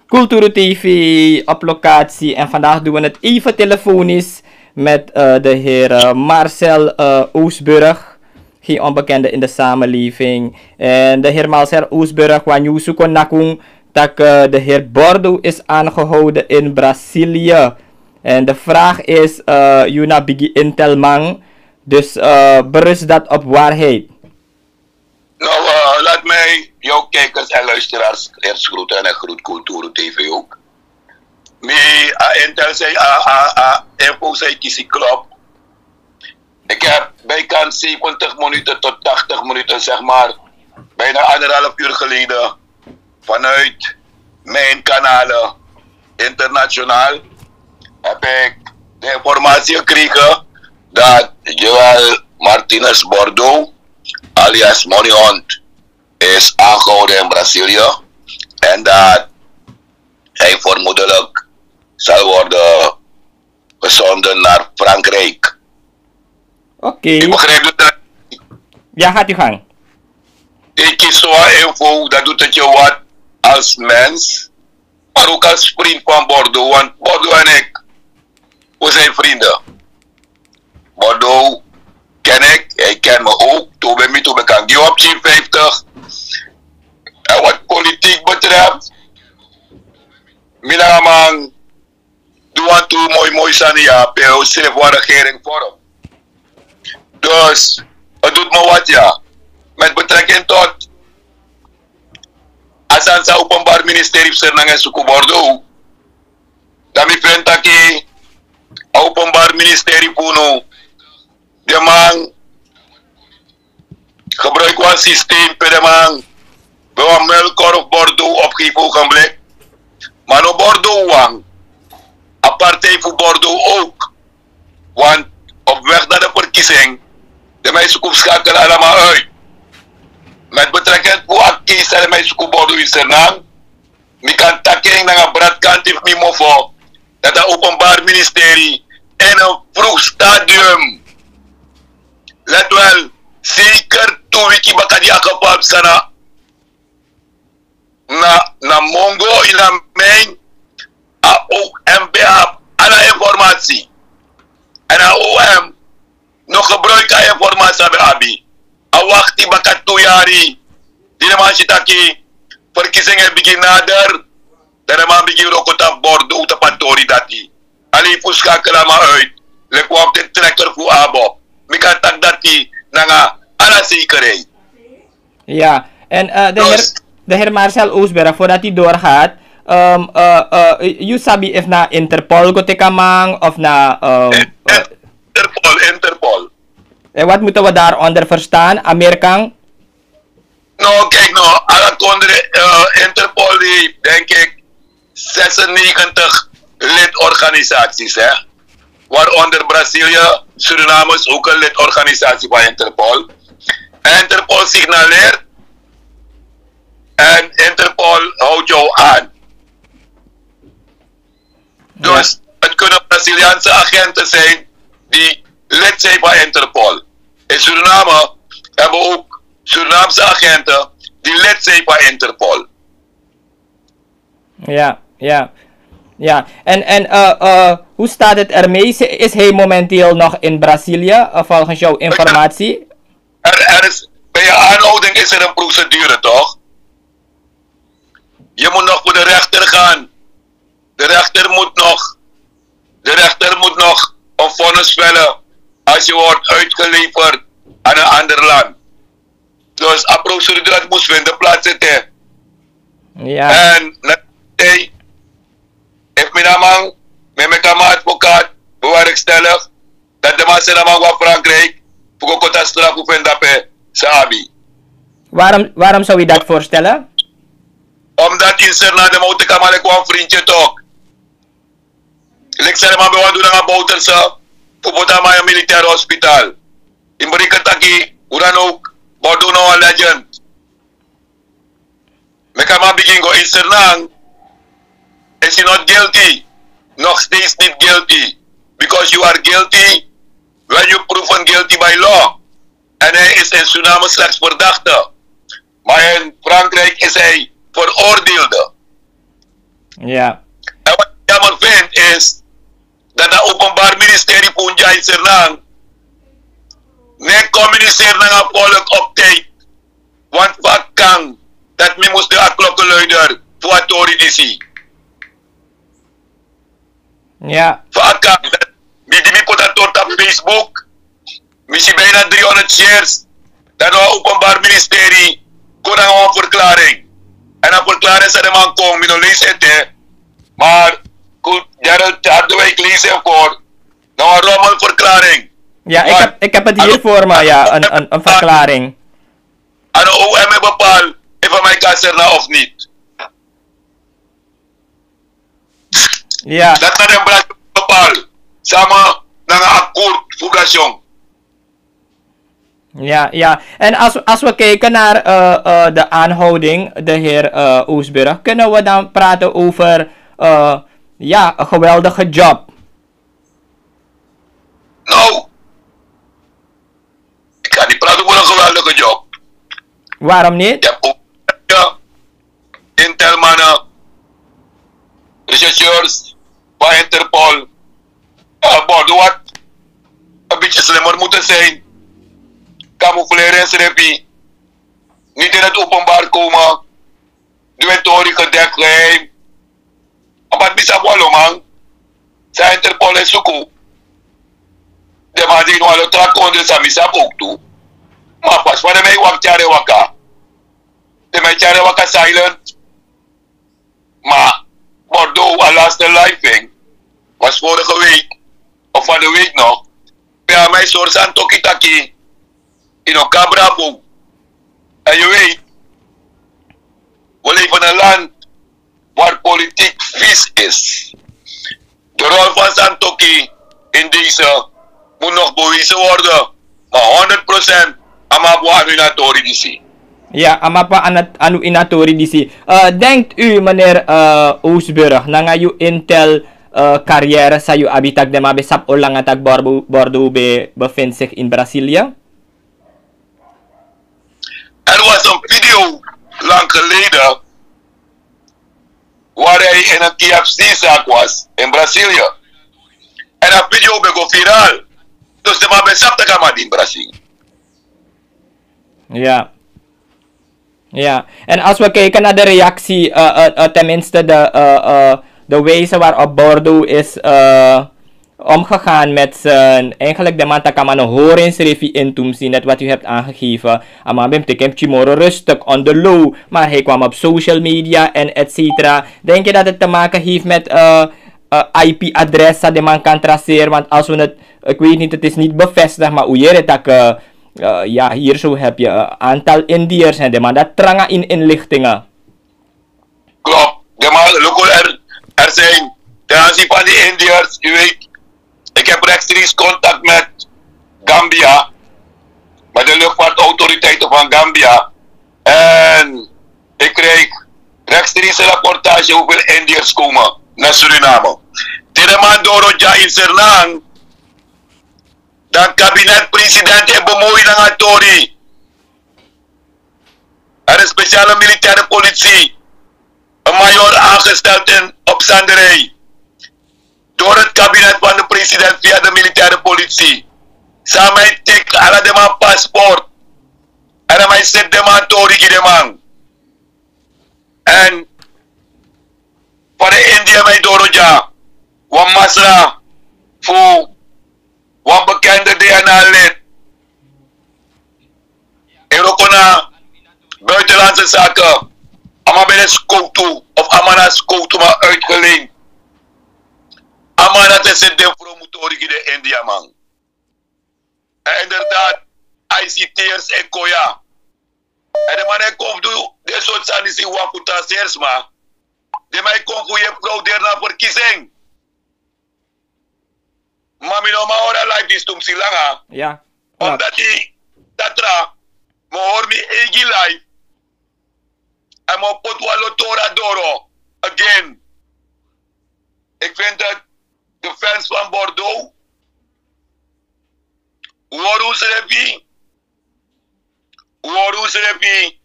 Culturo TV op locatie en vandaag doen we het even telefonisch met de heer Marcel Oosburg, geen onbekende in de samenleving. En de heer Marcel Oosburg, wanneer zoeken nakung dat de heer Bordo is aangehouden in Brazilië. En de vraag is, Yuna Bigi Intelmang, dus berust dat op waarheid? Nou, laat mij jouw kijkers en luisteraars eerst groeten en ik groet Culturo TV ook. Intel zei, info zei kies klop. Ik heb bijkans 70 minuten tot 80 minuten, zeg maar, bijna 1,5 uur geleden, vanuit mijn kanalen internationaal, heb ik de informatie gekregen dat Joel Martinez Bordo, alias Moneyhond, is aangehouden in Brazilië en dat hij vermoedelijk zal worden gezonden naar Frankrijk. Oké. Ik begrijp dat. Ja, gaat u gang. Ik kies zo'n info, dat doet het je wat als mens, maar ook als vriend van Bordeaux, want Bordeaux en ik, we zijn vrienden. Bordeaux ken ik, hij kent me ook, toen we kan die op 50. En wat politiek betreft, Minaman, doe aan toe mooi sania, PO schreef waar regering vorm. Dus, het doet me wat ja. Met betrekking tot Asansa Openbaar Ministerie Sernang en Suku Bordeaux. Dan mi vind dat ik Openbaar Ministerie Puno de man gebruik een systeem per de man we een Melkorf Bordeaux opgeven ogenblik. Maar no Bordeaux wang. Een partij voor Bordeaux ook. Want op weg naar de verkiezing de mensen komen schakelen allemaal uit. Met betrekking tot de kies en de mensen komen Bordeaux in Sernang. Ik kan taking naar een bradkant heeft me voor dat het Openbaar Ministerie in een vroeg stadium, let wel, zeker toen wiki bakadi akapap sana na mongo in la mijn a OMBA alle informatie en a OM nog gebruik aan informatie bij abi a wacht die bakat 2 jari die de man zitaki verkiezingen begin nader dan de man begin rokotaf Bordeaux te pantori dati ali fuskakela ma uit lek op de trekker voor abo mika tak dati nanga ala zekerheid. Ja, en de heer Marcel Oosberg, voordat hij doorgaat, you sabi if na Interpol go tekamang of na Interpol. En wat moeten we daaronder verstaan? Amerikaan? No, kijk nou, onder Interpol die denk ik 96 lidorganisaties, hè. Waaronder Brazilië, Suriname is ook een lidorganisatie van Interpol. Interpol signaleert en Interpol houdt jou aan. Dus het kunnen Braziliaanse agenten zijn die lid zijn van Interpol. In Suriname hebben we ook Surinaamse agenten die lid zijn van Interpol. Ja, ja. Ja, en hoe staat het ermee? Is hij momenteel nog in Brazilië, volgens jouw informatie? Er is, bij je aanhouding is er een procedure, toch? Je moet nog voor de rechter gaan. De rechter moet nog een vonnis vellen als je wordt uitgeleverd aan een ander land. Dus een procedure dat moet vinden plaats zitten. Ja. En nee, if mijn naam met mijn advocaat bewerkstellig dat de mensen naam van Frankrijk voor kota straf hoeven dapen sabi. Waarom zou je dat voorstellen? Omdat in Serna de motor kan maar een vriendje toch. Ik zeg maar we doen een bouterse voor potama een militair hospitaal. In Brikataki, hoe dan ook, Bordeaux nou een legend. Meka maar begin go in Sernang. Is he not guilty? Nog steeds niet guilty. Because you are guilty when you proven guilty by law. En hij is in Suriname slechts verdachte. Maar in Frankrijk is hij veroordeelde. Ja. En wat ik jammer vind is dat het Openbaar Ministerie Punja is er lang. Nee, communiceer naar het volk op tijd. Want wat kan dat men moest de klokkenluider voor het Tory. Ja. Vaak die put dat op Facebook. Misschien bijna 300 shares. Dan het Openbaar Ministerie kon dan een verklaring. En een verklaring zei de man kom, ik lees het. Maar goed, daar hadden wij lezen voor. Nou een rommelverklaring. Ja, ik heb het hier voor me, ja, een verklaring. En de OM bepaalt of mij kan nou of niet. Ja. Dat naar een braad bepaalt. Samen naar een akkoord fugation. Ja, ja. En als we kijken naar de aanhouding, de heer Oosburg, kunnen we dan praten over ja, een geweldige job. Nou, ik kan niet praten over een geweldige job. Waarom niet? Je hebt ook Intelmannen, rechercheurs van Interpol. Wat een beetje slimmer moeten zijn. Camoufleren, sreppie. Niet in het openbaar komen. Doe het Tory gedekt geheim. Maar bisa walo man. Sa Interpol is suku. De man die nog een trak onder sa misa ook toe. Maar pas van de mij wak tjare waka. De mij tjare waka silent. Maar Bordeaux, al laatste living, was vorige week, of van de week nog, bij mij soort aan Tokitaki, in een Cabrabo. En je weet, we leven in een land waar politiek vies is. De rol van Santoki in deze moet nog bewezen worden, maar 100% amabu aminatori disi. Ja, amapa anu inatori disi. Denkt u, meneer Oosburg, na nga yu Intel carrière sa yu abitag de mabesap o lang atag Bordeaux bevindt zich in Brazilië? Er was een video lang geleden waar hij in een KFC-zaak was in Brazilië. En dat video begon viraal. Dus de man besapte gaan in Brazilië. Ja. Ja, en als we kijken naar de reactie, tenminste de wijze waarop Bordeaux is omgegaan met zijn, eigenlijk de man takamano horens refi intumsi, net wat u hebt aangegeven. Amabim tekem chimoro rustig on the low, maar hij kwam op social media en et cetera. Denk je dat het te maken heeft met IP-adres dat de man kan traceren? Want als we het, ik weet niet, het is niet bevestigd, maar hoe je het dat ja, hier zo heb je een aantal Indiërs en de man dat trangen in inlichtingen. Klopt. De man, er zijn ten aanzien van die Indiërs, u weet, ik heb rechtstreeks contact met Gambia, met de luchtvaartautoriteiten van Gambia. En ik krijg rechtstreeks een rapportage hoeveel Indiërs komen naar Suriname. Tineman Doroja in Sernang, dan kabinet-president heeft bemoeid aan het Tory. Er is speciale militaire politie, een major aangesteld op Sanderij. Door het kabinet van de president via de militaire politie. Samen tik ala de man paspoort. En dan zet de man Tory de man. En van de India met Doroja, wan masra voor wan bekende DNA-lid. Eurokona buitenlandse zaken. Ama ben Skoutu of Amana Skoutu maar uitgeleend. Amana te zet de promotorie de India man. En inderdaad, ICT'ers en Koya. En de man komt doen, de soort sanisi wakuta sersma. De man komt voor je frauderen naar verkiezing. Maar mi no ma ora live dis tum silanga. Ja. Omdat die tatra mo hoor mi egi live. En mo pot walo tora doro again. Ik vind dat de fans van Bordeaux Worus Repi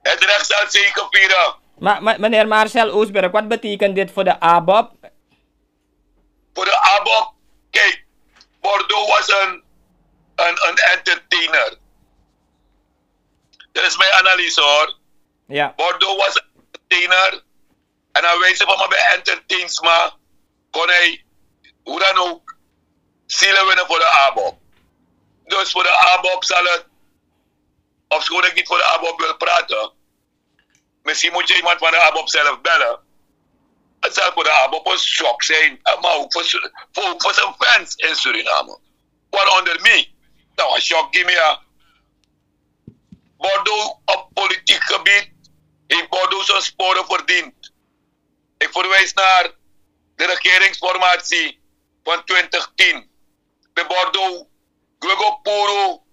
het recht zal zeker vieren Maar meneer Marcel Oosberg, wat betekent dit voor de ABOP? Voor de ABOP, kijk, Bordeaux was een entertainer. Dat is mijn analyse hoor. Ja. Bordeaux was een entertainer. En aan wijze van bij entertainsma kon hij, hoe dan ook, zielen winnen voor de ABOP. Dus voor de ABOP zal het, ofschoon ik niet voor de ABOP wil praten, misschien moet je iemand van de ABOP zelf bellen. Het zal voor de ABOP een shock zijn, maar ook voor zijn fans in Suriname. Waaronder mij. Nou, een shock die me. Bordeaux op politiek gebied heeft Bordeaux zijn sporen verdiend. Ik verwijs naar de regeringsformatie van 2010. Bij Bordeaux, Guego Puro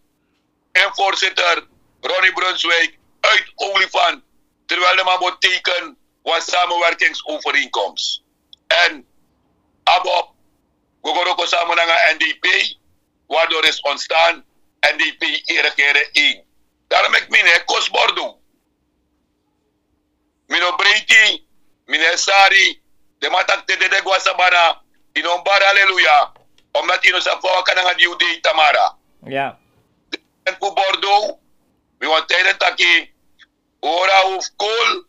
en voorzitter Ronnie Brunswijk uit Olifant, terwijl de man moet teken was samenwerkingsovereenkomst. En ABOP, Gogoroko samen naar NDP, waardoor is ontstaan NDP regeren 1. Daarom ik mine kost Bordeaux. Mino Breiti, mine Sari, de matak te de Guasabana, in bar halleluja, omdat ino sa fawa kan nga diude Tamara. Ja. En voor Bordeaux, we want tijden taki, ora of kool,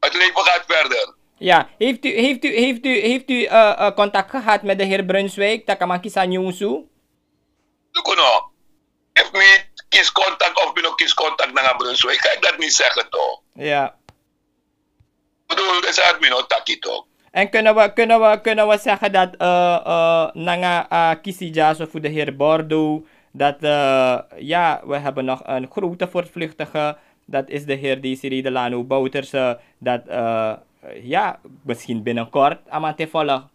het leven gaat verder. Ja, heeft u contact gehad met de heer Brunswijk, Takamaki Sanyusu? Lukuno, heeft me kies contact of ben kies contact naar Brunswijk, kan ik dat niet zeggen toch? Ja. Ik bedoel, dat is het me taki toch? En kunnen we zeggen dat Nanga Kisijaso voor de heer Bordeaux, dat ja, we hebben nog een grote voortvluchtige, dat is de heer Desiree Delano Bouterse, dat ja, misschien binnenkort aan te volgen.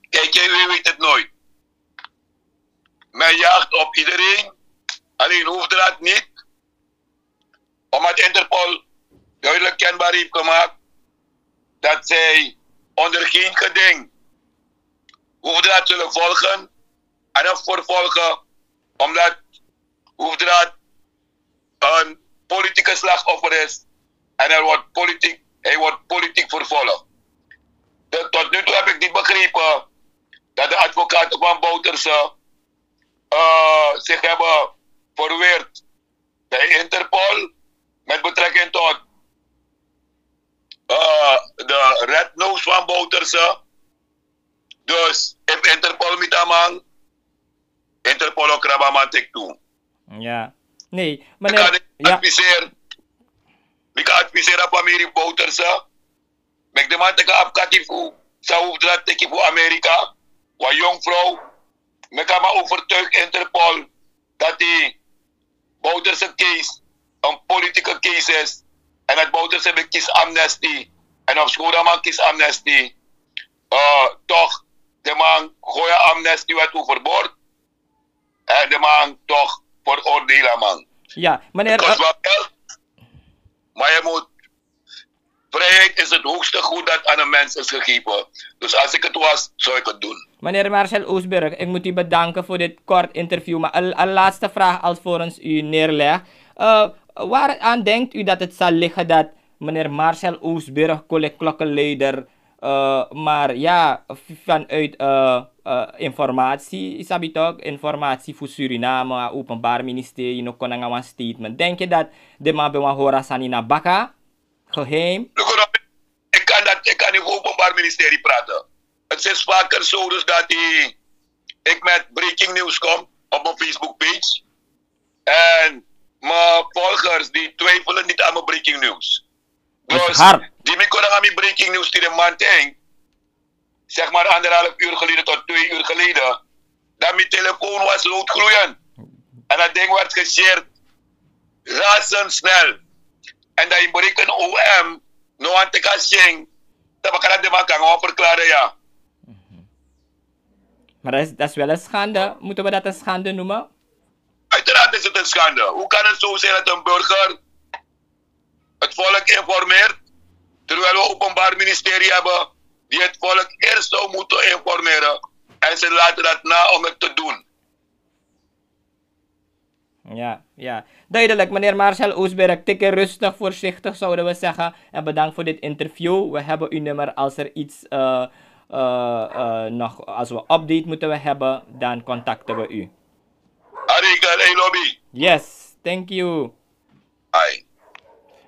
Kijk, jij weet het nooit. Men jaagt op iedereen, alleen hoeft dat niet, omdat Interpol duidelijk kenbaar heeft gemaakt dat zij onder geen geding hoefdraad zullen volgen en of vervolgen, omdat hoefdraad een politieke slachtoffer is en hij wordt politiek vervolgd. Tot nu toe heb ik niet begrepen dat de advocaten van Bouterse zich hebben verweerd bij Interpol met betrekking tot de red nose van Bouterse. Dus if Interpol met amang, Interpol ook rabaman tek toe. Ja. Nee, meneer... Ik adviseer op Amerika Bouterse. Met de man te gaan afkatifu, zou hoefdraad teki voor Amerika. Wat jong vrouw. Ik kan me overtuigen Interpol dat die Bouterse case een politieke case is. En dat Bouterse bij kies amnesty. En of Schoedaman kies amnesty. Toch de man gooien amnesty wat overboord. En de man toch veroordelen man. Ja, meneer... Maar je moet... Vrijheid is het hoogste goed dat aan een mens is gegeven. Dus als ik het was, zou ik het doen. Meneer Marcel Oosberg, ik moet u bedanken voor dit kort interview. Maar een laatste vraag alvorens u neerlegt. Waaraan denkt u dat het zal liggen dat meneer Marcel Oosberg, klokkenleider, maar ja, vanuit informatie, isabi toch, informatie voor Suriname, openbaar ministerie, nog kon een statement. Denk je dat de man bij horen sani na baka, geheim? Ik kan niet over openbaar ministerie praten. Het is vaker zo dus dat ik met breaking news kom op mijn Facebook page. En mijn volgers die twijfelen niet aan mijn breaking news. Dus die me kunnen aan mijn breaking news die de man denkt, zeg maar 1,5 uur geleden tot 2 uur geleden, dat mijn telefoon was loodgloeiend. En dat ding werd geshared razendsnel. En dat je bericht een OM, no aan te gaan dat we de man kan verklaren, ja. Maar dat is wel een schande. Moeten we dat een schande noemen? Uiteraard is het een schande. Hoe kan het zo zijn dat een burger het volk informeert, terwijl we openbaar ministerie hebben die het volk eerst zou moeten informeren en ze laten dat na om het te doen. Ja, ja. Duidelijk, meneer Marcel Oosberg. Tikken rustig, voorzichtig zouden we zeggen. En bedankt voor dit interview. We hebben uw nummer. Als er iets nog, als we update moeten we hebben, dan contacten we u. Arigal, hey lobby. Yes, thank you. Ai.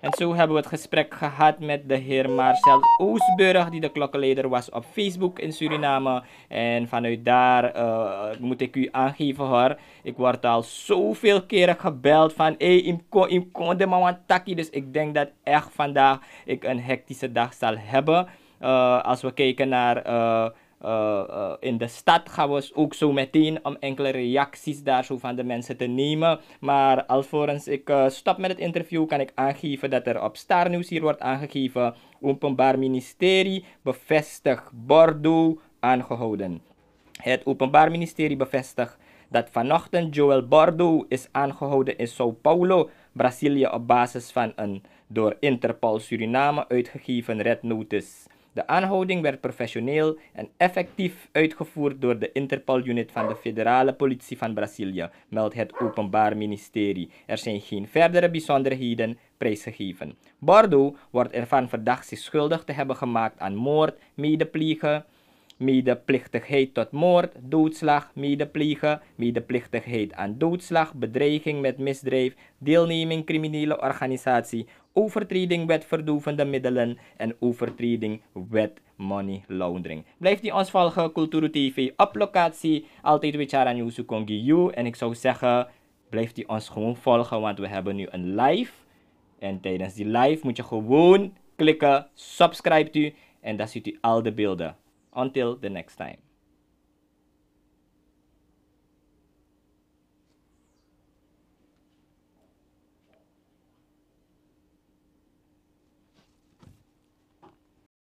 En zo hebben we het gesprek gehad met de heer Marcel Oosburg, die de klokkenleider was op Facebook in Suriname. En vanuit daar moet ik u aangeven hoor. Ik word al zoveel keren gebeld van im kon de mawantaki. Dus ik denk dat echt vandaag ik een hectische dag zal hebben. Als we kijken naar in de stad gaan we ook zo meteen om enkele reacties daar zo van de mensen te nemen. Maar alvorens ik stop met het interview kan ik aangeven dat er op Star News hier wordt aangegeven: Openbaar Ministerie bevestigt Bordeaux aangehouden. Het Openbaar Ministerie bevestigt dat vanochtend Joel Bordeaux is aangehouden in Sao Paulo, Brazilië op basis van een door Interpol Suriname uitgegeven red notice. De aanhouding werd professioneel en effectief uitgevoerd door de Interpol-unit van de federale politie van Brazilië, meldt het Openbaar Ministerie. Er zijn geen verdere bijzonderheden prijsgegeven. Bordeaux wordt ervan verdacht zich schuldig te hebben gemaakt aan moord, medepliegen, medeplichtigheid tot moord, doodslag, medepliegen, medeplichtigheid aan doodslag, bedreiging met misdrijf, deelneming criminele organisatie, overtreding wet verdovende middelen en overtreding wet money laundering. Blijft u ons volgen, Kulturu TV op locatie, altijd Wichara News Kongi. En ik zou zeggen, blijft u ons gewoon volgen, want we hebben nu een live. En tijdens die live moet je gewoon klikken, subscribe u en dan ziet u al de beelden. Until the next time.